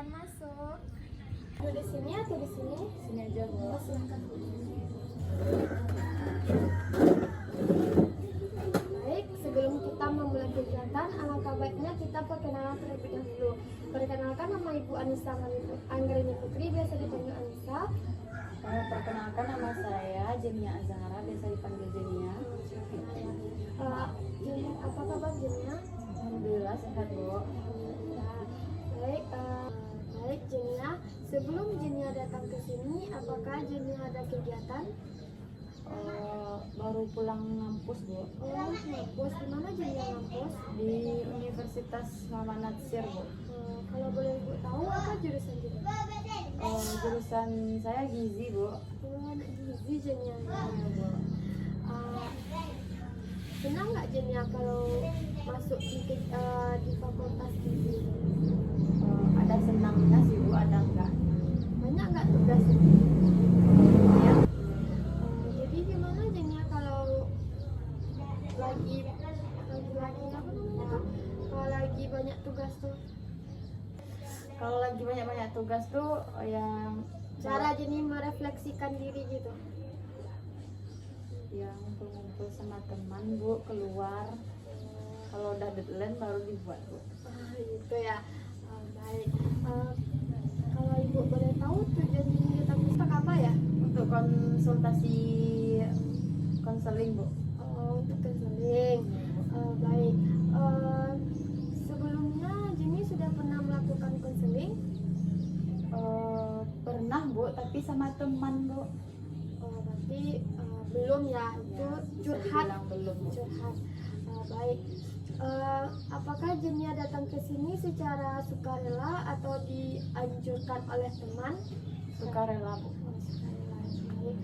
silakan masuk. Di sini atau di sini? Sini aja, Bu. Silakan. Baik, sebelum kita memulai kegiatan, alangkah baiknya kita perkenalan terlebih dahulu. Perkenalkan, nama Ibu Anissa Anggreni Putri, biasa dipanggil Anissa. Perkenalkan, nama saya Jenia Azahara, biasa dipanggil Jenia. Apa kabar Jenia? Alhamdulillah sehat, Bu. Baik, baik Jenia. Sebelum Jenia datang ke sini, apakah Jenia ada kegiatan? Baru pulang ngampus, Bu. Ngampus di mana Jenia ngampus? Di Universitas Muhammad Natsir, Bu. Kalau boleh Ibu tahu apa jurusan Jenia? Jurusan saya gizi, Bu. Anak gizi Jenia. Ya, Bu. Senang nggak Jenia kalau masuk di fakultas gizi? Ada senangnya sih, Bu, ada enggak. Banyak nggak tugasnya? Ya. Jadi gimana Jenia kalau lagi apa namanya tuh? Kalau lagi banyak tugas tuh? Kalau lagi banyak tugas tuh yang Cara Jenia merefleksikan diri gitu? yang ngumpul-ngumpul sama teman, Bu, keluar. Kalau udah deadline baru dibuat, Bu. Gitu ya. Baik. Kalau Ibu boleh tahu tujuan Jenia datang ke apa ya? Untuk konsultasi konseling, Bu. Untuk konseling. Baik. Sebelumnya Jenia sudah pernah melakukan konseling? Pernah, Bu, tapi sama teman, Bu. Berarti belum ya, itu Bisa curhat. dibilang belum, Bu. Curhat. Baik. Apakah Jenia datang ke sini secara sukarela atau dianjurkan oleh teman? Sukarela, Bu. Sukarela. Baik.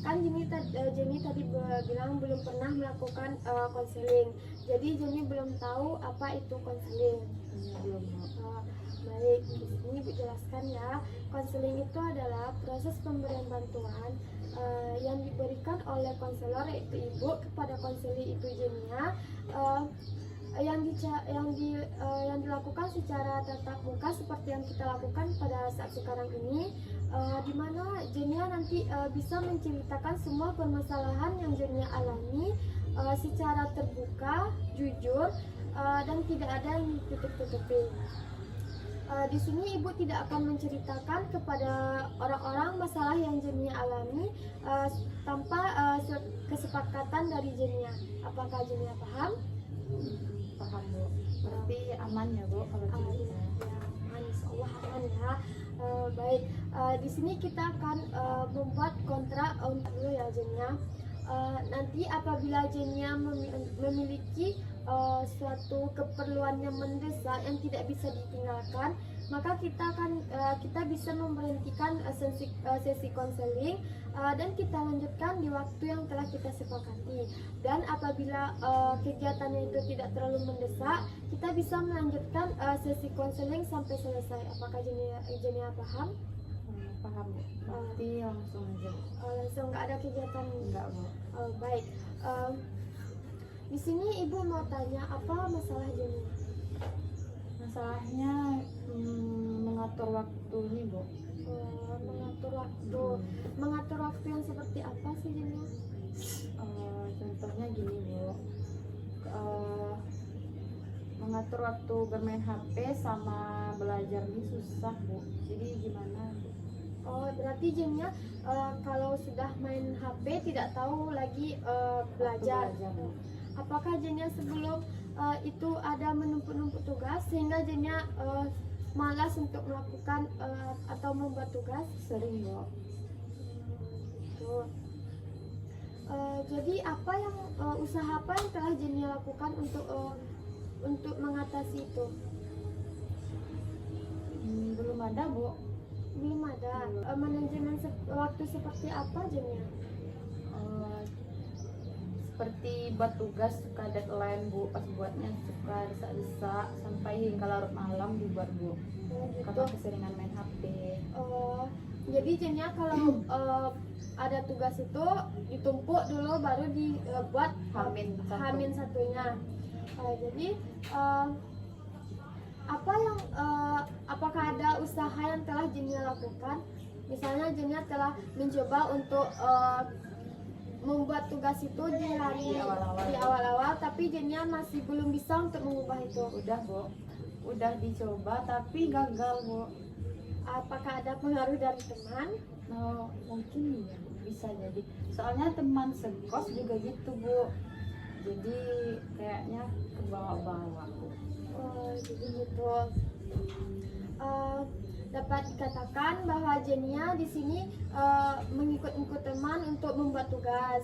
Kan Jenia tadi bilang belum pernah melakukan konseling. Jadi Jenia belum tahu apa itu konseling. Belum, Bu. Baik, di sini Ibu jelaskan ya. Konseling itu adalah proses pemberian bantuan yang diberikan oleh konselor yaitu Ibu kepada konseli itu Jenia, yang dilakukan secara tatap muka seperti yang kita lakukan pada saat sekarang ini, di mana Jenia nanti bisa menceritakan semua permasalahan yang Jenia alami secara terbuka, jujur, dan tidak ada yang ditutup-tutupi. Di sini Ibu tidak akan menceritakan kepada orang-orang masalah yang Jenia alami tanpa kesepakatan dari Jenia. Apakah Jenia paham? Paham, Bu. Berarti aman ya, Bu, kalau Ya, gitu. aman, insyaallah aman ya. Baik, di sini kita akan membuat kontrak dulu ya Jenia. Nanti apabila Jenia memiliki suatu keperluan yang mendesak yang tidak bisa ditinggalkan, maka kita bisa memberhentikan sesi konseling dan kita lanjutkan di waktu yang telah kita sepakati. Dan apabila kegiatannya itu tidak terlalu mendesak, kita bisa melanjutkan sesi konseling sampai selesai. Apakah Jenia paham? Paham, Bu. Berarti langsung aja. Langsung nggak ada kegiatan? Enggak, Bu. Baik. Di sini Ibu mau tanya apa masalah Jenia? Masalahnya mengatur waktu nih, Bu. Mengatur waktu. Mengatur waktu yang seperti apa sih Jenia? Contohnya gini, Bu. Mengatur waktu bermain HP sama belajar ini susah, Bu. Jadi gimana, Bu? Berarti Jenia kalau sudah main HP tidak tahu lagi belajar. Apakah Jenia sebelum itu ada menumpuk-numpuk tugas sehingga Jenia malas untuk melakukan atau membuat tugas? Sering, Bu. Jadi usaha apa yang telah Jenia lakukan untuk mengatasi itu? Belum ada, Bu. Belum ada. Manajemen waktu seperti apa Jenia? Seperti buat tugas suka deadline, Bu. Pas buatnya suka desak-desak sampai hingga larut malam dibuat, Bu. Karena keseringan main HP. Jadi Jenia kalau ada tugas itu ditumpuk dulu baru dibuat Hamin satunya. Jadi apa yang apakah ada usaha yang telah Jenia lakukan? Misalnya Jenia telah mencoba untuk membuat tugas itu di awal-awal, tapi Jenia masih belum bisa untuk mengubah itu. Udah Bu, udah dicoba tapi gagal Bu. Apakah ada pengaruh dari teman? Oh, mungkin ya, bisa jadi. Soalnya teman sekos juga gitu Bu. Jadi kayaknya ke bawah-bawah Bu. Oh, jadi gitu. Dapat dikatakan bahwa Jenia di sini mengikut-ikut teman untuk membuat tugas.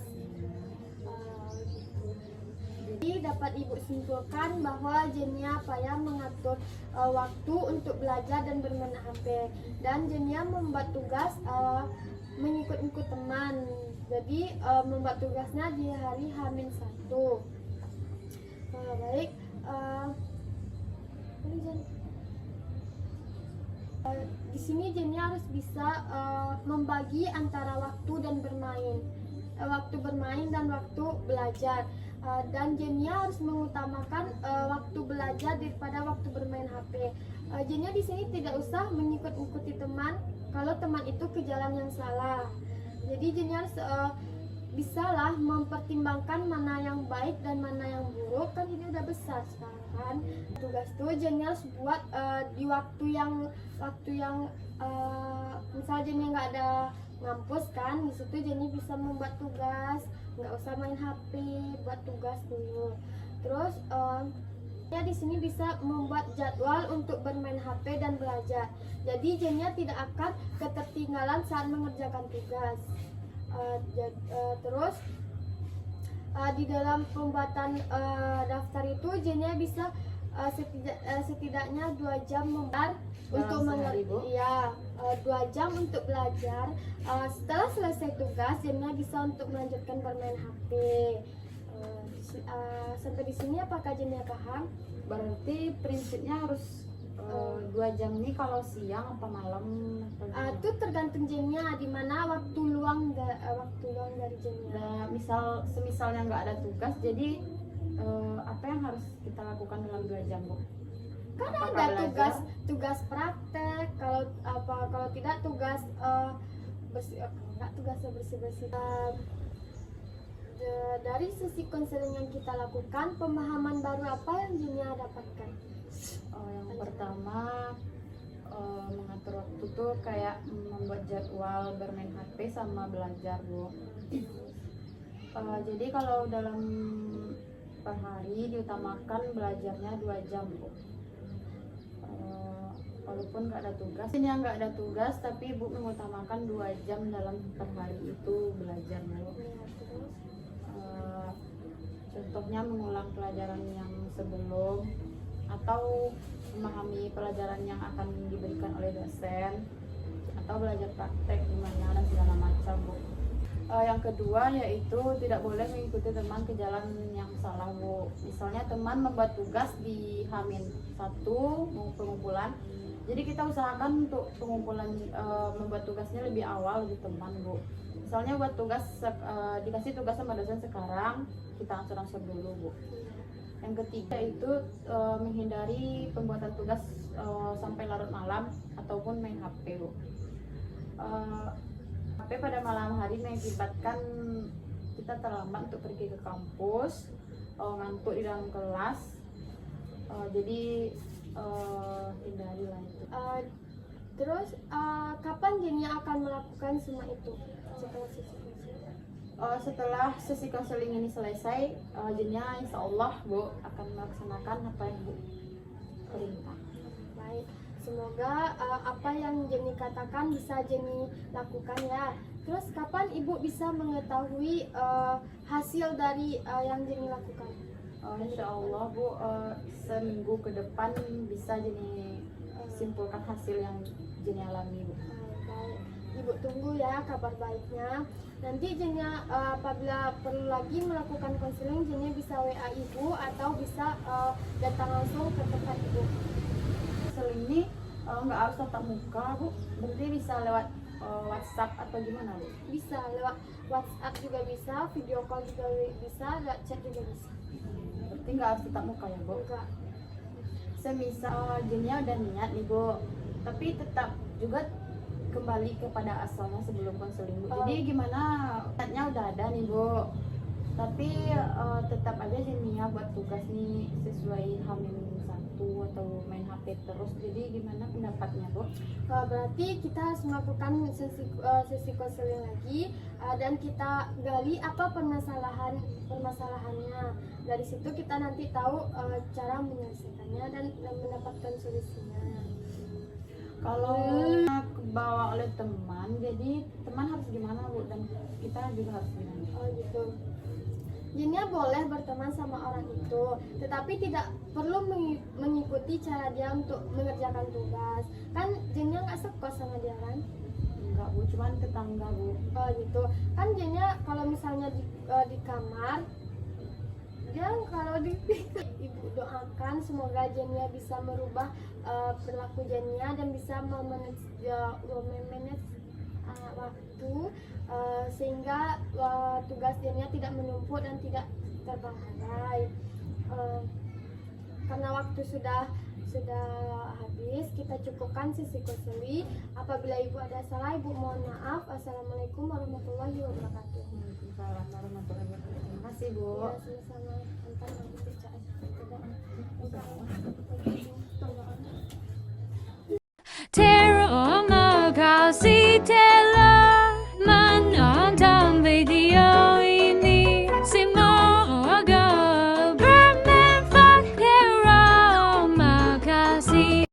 Jadi dapat Ibu simpulkan bahwa Jenia payah mengatur waktu untuk belajar dan bermain HP, dan Jenia membuat tugas mengikut-ikut teman. Jadi membuat tugasnya di hari H-1. Baik. Di sini Jenia harus bisa membagi antara waktu dan bermain, waktu bermain dan waktu belajar. Dan Jenia harus mengutamakan waktu belajar daripada waktu bermain HP. Jenia di sini tidak usah mengikut-ikuti teman kalau teman itu ke jalan yang salah. Jadi Jenia harus bisalah mempertimbangkan mana yang baik dan mana yang buruk. Kan ini udah besar sekarang kan. Tugas tuh Jenia harus buat di waktu yang misal Jenia nggak ada ngampus kan, di situ Jenia bisa membuat tugas, nggak usah main HP, buat tugas dulu. Terus ya di sini bisa membuat jadwal untuk bermain HP dan belajar. Jadi Jenia tidak akan ketertinggalan saat mengerjakan tugas. Terus di dalam pembuatan daftar itu Jenia bisa setidaknya 2 jam membar untuk mengerti, ya 2 jam untuk belajar. Setelah selesai tugas Jenia bisa untuk melanjutkan bermain HP. Sampai di sini apakah Jenia paham? Berarti prinsipnya harus 2 jam ini kalau siang apa malam? Itu tergantung Jenia di mana waktu luang dari Jenia. Nah, semisalnya nggak ada tugas, jadi apa yang harus kita lakukan dalam 2 jam Bu? Kan Apakah ada belajar? tugas praktek, kalau tidak tugas bersih-bersih. Dari sisi konseling yang kita lakukan, pemahaman baru apa yang Jenia dapatkan? Yang pertama mengatur waktu tuh kayak membuat jadwal bermain HP sama belajar Bu. Jadi kalau dalam per hari diutamakan belajarnya 2 jam Bu. Walaupun nggak ada tugas, ini yang nggak ada tugas tapi Ibu mengutamakan 2 jam dalam per hari itu belajar Bu. Contohnya mengulang pelajaran yang sebelum atau memahami pelajaran yang akan diberikan oleh dosen atau belajar praktek gimana dan segala macam Bu. Yang kedua yaitu tidak boleh mengikuti teman ke jalan yang salah Bu. Misalnya teman membuat tugas di H-1 pengumpulan, jadi kita usahakan untuk pengumpulan membuat tugasnya lebih awal di teman Bu. Misalnya buat tugas dikasih tugas sama dosen sekarang, kita ansur dulu Bu. Yang ketiga itu menghindari pembuatan tugas sampai larut malam ataupun main HP Bu. HP pada malam hari mengakibatkan kita terlambat untuk pergi ke kampus, ngantuk di dalam kelas. Jadi hindarilah itu. Terus kapan Jenia akan melakukan semua itu setelah sesi konseling? Setelah sesi konseling ini selesai, Jenia insya Allah Bu akan melaksanakan apa yang Bu perintah. Baik, semoga apa yang Jeni katakan bisa Jeni lakukan ya. Terus kapan Ibu bisa mengetahui hasil dari yang Jeni lakukan? Insya Allah Bu, seminggu ke depan bisa Jeni simpulkan hasil yang Jeni alami Bu. Baik, Ibu tunggu ya kabar baiknya. Nanti Jeni apabila perlu lagi melakukan konseling, Jeni bisa WA Ibu atau bisa datang langsung ke tempat Ibu. Konseling ini nggak harus tatap muka Bu, berarti bisa lewat WhatsApp atau gimana Bu? Bisa lewat WhatsApp juga bisa, video call juga bisa, lewat chat juga bisa. Berarti nggak harus tatap muka ya Bu? Enggak. semisal Jenia udah niat nih Bu, tapi tetap juga kembali kepada asalnya sebelum konseling Bu. Jadi gimana, niatnya udah ada nih Bu, tapi tetap aja Jenia buat tugas nih sesuai H-1 atau main HP terus. Jadi gimana pendapatnya Bu? Berarti kita harus melakukan sesi konseling lagi, dan kita gali apa permasalahannya. Dari situ kita nanti tahu cara menyelesaikannya dan mendapatkan solusinya. Kalau kebawa oleh teman, jadi teman harus gimana Bu, dan kita juga harus gimana? Oh gitu. Jenia boleh berteman sama orang itu, tetapi tidak perlu mengikuti cara dia untuk mengerjakan tugas. Kan Jenia nggak sekos sama dia kan? Enggak Bu, cuman tetangga Bu. Oh gitu. Kan Jenia kalau misalnya di kamar, dia kalau ibu doakan semoga Jenia bisa merubah perilaku Jenia dan bisa memanage waktu, sehingga tugas Jenia tidak menumpuk dan tidak terbengkalai. Karena waktu sudah habis, kita cukupkan sesi konseling. Apabila ibu ada salah, ibu mohon maaf. Assalamualaikum warahmatullahi wabarakatuh. Waalaikumsalam warahmatullahi wabarakatuh. Terima kasih Bu. Ya, sama-sama. Entah nanti